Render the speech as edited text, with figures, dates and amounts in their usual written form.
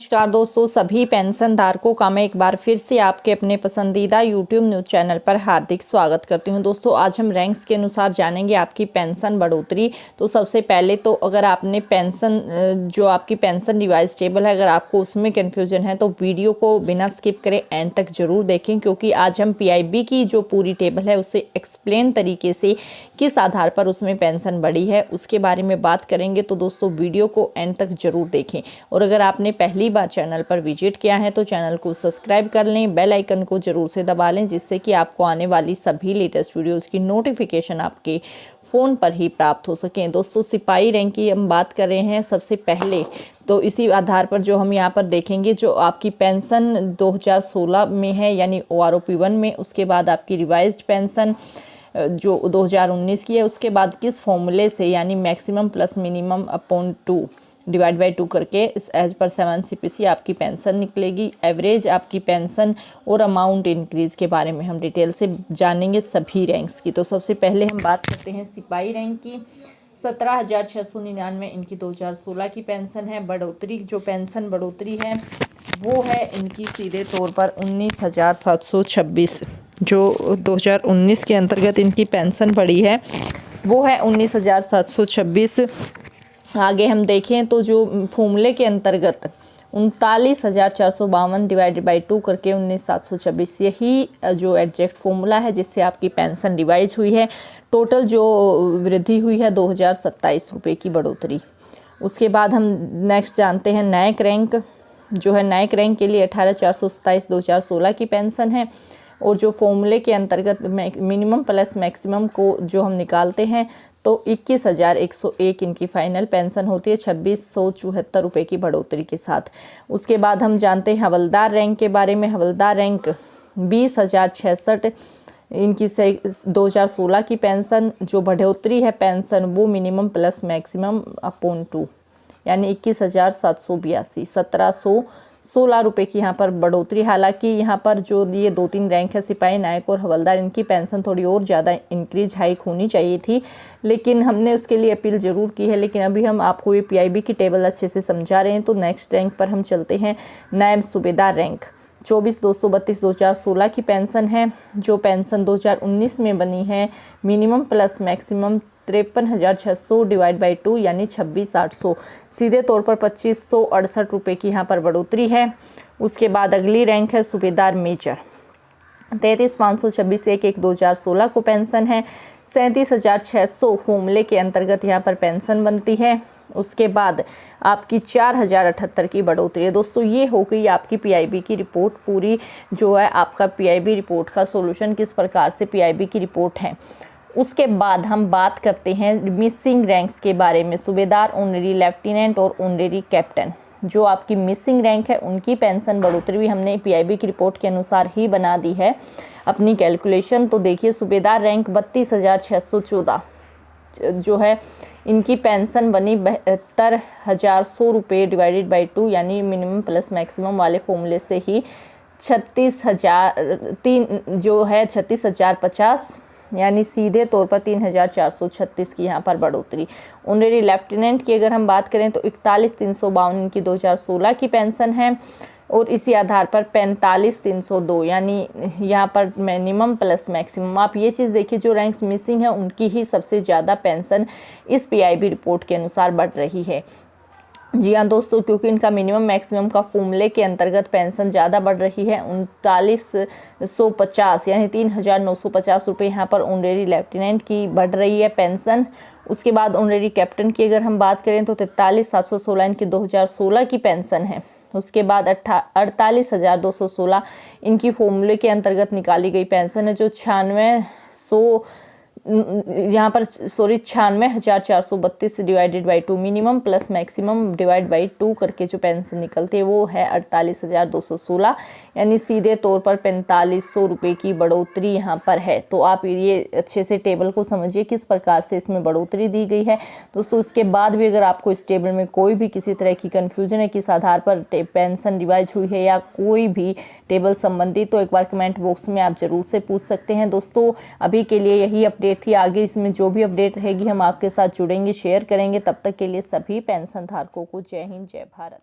नमस्कार दोस्तों, सभी पेंशन धारकों का मैं एक बार फिर से आपके अपने पसंदीदा यूट्यूब न्यूज़ चैनल पर हार्दिक स्वागत करती हूं। दोस्तों, आज हम रैंक्स के अनुसार जानेंगे आपकी पेंशन बढ़ोतरी। तो सबसे पहले तो अगर आपने पेंशन जो आपकी पेंशन रिवाइज टेबल है, अगर आपको उसमें कन्फ्यूजन है तो वीडियो को बिना स्किप करे एंड तक जरूर देखें, क्योंकि आज हम PIB की जो पूरी टेबल है उसे एक्सप्लेन तरीके से किस आधार पर उसमें पेंशन बढ़ी है उसके बारे में बात करेंगे। तो दोस्तों, वीडियो को एंड तक जरूर देखें और अगर आपने पहली बार चैनल पर विजिट किया है तो चैनल को सब्सक्राइब कर लें, बेल आइकन को जरूर से दबा लें, जिससे कि आपको आने वाली सभी लेटेस्ट वीडियोस की नोटिफिकेशन आपके फ़ोन पर ही प्राप्त हो सकें। दोस्तों, सिपाही रैंक की हम बात कर रहे हैं सबसे पहले। तो इसी आधार पर जो हम यहाँ पर देखेंगे, जो आपकी पेंशन 2016 में है यानी OROP1 में, उसके बाद आपकी रिवाइज्ड पेंशन जो 2019 की है, उसके बाद किस फॉर्मूले से यानी maximum plus minimum upon 2 divide by 2 करके एज पर 7 CPC आपकी पेंशन निकलेगी। एवरेज आपकी पेंशन और अमाउंट इंक्रीज के बारे में हम डिटेल से जानेंगे सभी रैंक्स की। तो सबसे पहले हम बात करते हैं सिपाही रैंक की। 17,699 इनकी 2016 की पेंशन है। बढ़ोतरी जो पेंशन बढ़ोतरी है वो है इनकी सीधे तौर पर 19,726। जो 2019 के अंतर्गत इनकी पेंशन बढ़ी है वो है 19,726। आगे हम देखें तो जो फॉर्मूले के अंतर्गत 39,452 डिवाइडेड बाई 2 करके 19,726, यही जो एग्जैक्ट फॉर्मूला है जिससे आपकी पेंशन रिवाइज हुई है। टोटल जो वृद्धि हुई है 2,027 रुपये की बढ़ोतरी। उसके बाद हम नेक्स्ट जानते हैं नायक रैंक। जो है नायक रैंक के लिए 18,427 2016 की पेंशन है। और जो फॉर्मूले के अंतर्गत मिनिमम प्लस मैक्सिमम को जो हम निकालते हैं तो 21,101 इनकी फाइनल पेंशन होती है 2,674 रुपये की बढ़ोतरी के साथ। उसके बाद हम जानते हैं हवलदार रैंक के बारे में। हवलदार रैंक 20,066 इनकी 2016 की पेंशन। जो बढ़ोतरी है पेंशन वो मिनिमम प्लस मैक्सिमम अपॉन 2 यानी 21,782 1,716 रुपये की यहाँ पर बढ़ोतरी। हालांकि यहाँ पर जो ये 2-3 रैंक है सिपाही, नायक और हवलदार, इनकी पेंशन थोड़ी और ज़्यादा इंक्रीज हाइक होनी चाहिए थी, लेकिन हमने उसके लिए अपील ज़रूर की है। लेकिन अभी हम आपको ये PIB की टेबल अच्छे से समझा रहे हैं। तो नेक्स्ट रैंक पर हम चलते हैं। नायब सूबेदार रैंक 24,232 2016 की पेंशन है। जो पेंशन 2019 में बनी है minimum plus maximum 53,600 divide by 2 यानी 26,800, सीधे तौर पर 2,568 रुपये की यहाँ पर बढ़ोतरी है। उसके बाद अगली रैंक है सूबेदार मेजर 33,526 11 2016 को पेंशन है। 37,600 फॉर्मूले के अंतर्गत यहाँ पर पेंशन बनती है। उसके बाद आपकी 4,078 की बढ़ोतरी है। दोस्तों, ये हो गई आपकी PIB की रिपोर्ट पूरी। जो है आपका PIB रिपोर्ट का सॉल्यूशन, किस प्रकार से PIB की रिपोर्ट है। उसके बाद हम बात करते हैं मिसिंग रैंक्स के बारे में। सूबेदार, ऑनरेरी लेफ्टिनेंट और ऑनरेरी कैप्टन, जो आपकी मिसिंग रैंक है उनकी पेंशन बढ़ोतरी भी हमने PIB की रिपोर्ट के अनुसार ही बना दी है अपनी कैलकुलेशन। तो देखिए, सूबेदार रैंक 32,614 जो है इनकी पेंशन बनी 72,100 रुपये डिवाइडेड बाई 2 यानी मिनिमम प्लस मैक्सिमम वाले फॉर्मूले से ही 36,050 यानी सीधे तौर पर 3,436 की यहाँ पर बढ़ोतरी। ऑनरेरी लेफ्टिनेंट की अगर हम बात करें तो 41,352 इनकी 2016 की पेंशन है। और इसी आधार पर 45,302 यानी यहाँ पर मिनिमम प्लस मैक्सिमम। आप ये चीज़ देखिए, जो रैंक्स मिसिंग है उनकी ही सबसे ज़्यादा पेंशन इस PIB रिपोर्ट के अनुसार बढ़ रही है। जी हाँ दोस्तों, क्योंकि इनका मिनिमम मैक्सिमम का फॉर्मूले के अंतर्गत पेंशन ज़्यादा बढ़ रही है। 39,150 यानी 3,950 रुपये यहाँ पर ऑनरेरी लेफ्टिनेंट की बढ़ रही है पेंशन। उसके बाद ऑनरेरी कैप्टन की अगर हम बात करें तो 43,716 इनकी 2016 की पेंशन है। उसके बाद 48,216 इनकी फॉर्मूले के अंतर्गत निकाली गई पेंशन है। जो 96,432 divided by 2 minimum plus maximum divide by 2 करके जो पेंशन निकलती है वो है 48,216 यानी सीधे तौर पर 4,500 रुपये की बढ़ोतरी यहाँ पर है। तो आप ये अच्छे से टेबल को समझिए किस प्रकार से इसमें बढ़ोतरी दी गई है। दोस्तों, उसके बाद भी अगर आपको इस टेबल में कोई भी किसी तरह की कन्फ्यूजन है, किस आधार पर पेंशन रिवाइज हुई है या कोई भी टेबल संबंधी, तो एक बार कमेंट बॉक्स में आप ज़रूर से पूछ सकते हैं। दोस्तों, अभी के लिए यही अपडेट थी। आगे इसमें जो भी अपडेट रहेगी हम आपके साथ जुड़ेंगे, शेयर करेंगे। तब तक के लिए सभी पेंशन धारकों को जय हिंद, जय भारत।